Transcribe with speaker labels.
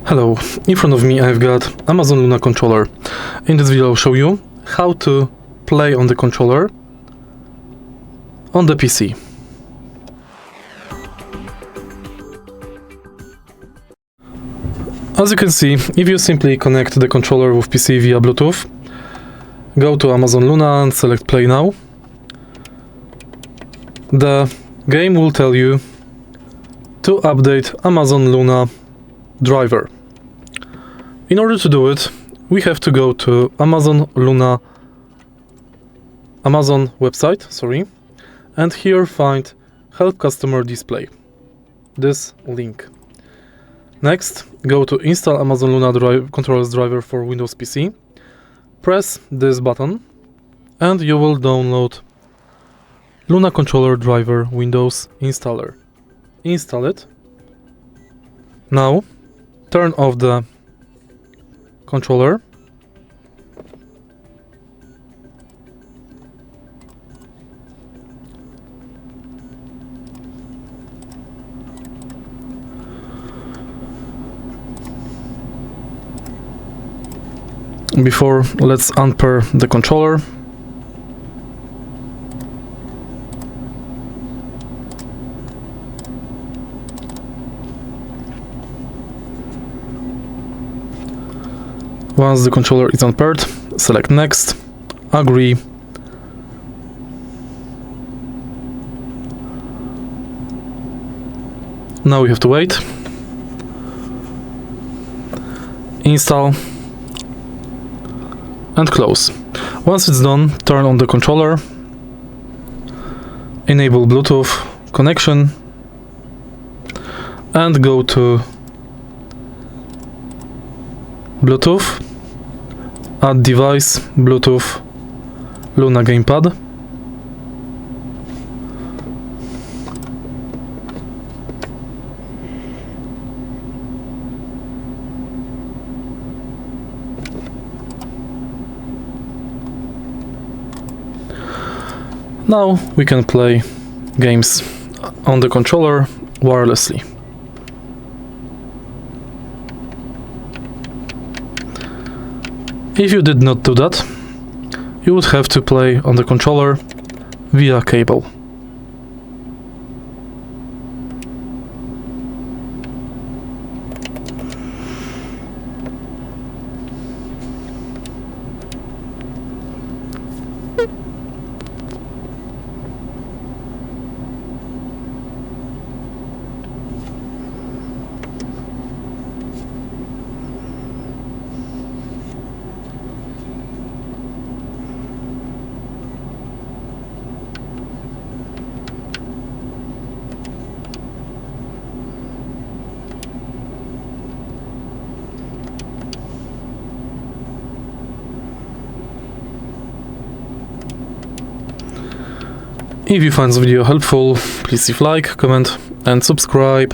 Speaker 1: Hello, in front of me I've got Amazon Luna controller. In this video I'll show you how to play on the controller on the PC. As you can see, if you simply connect the controller with PC via Bluetooth, go to Amazon Luna and select Play Now, the game will tell you to update Amazon Luna driver. In order to do it, we have to go to Amazon website, and here find Help Customer Display, this link. Next, go to Install Amazon Luna Controllers Driver for Windows PC. Press this button and you will download Luna Controller Driver Windows Installer. Install it. Now, turn off the controller. Before, let's unpair the controller. Once the controller is unpaired, select Next, Agree, now we have to wait, install, and close. Once it's done, turn on the controller, enable Bluetooth connection, and go to Bluetooth, add device, Bluetooth, Luna Gamepad. Now we can play games on the controller wirelessly. If you did not do that, you would have to play on the controller via cable. If you find this video helpful, please leave a like, comment and subscribe.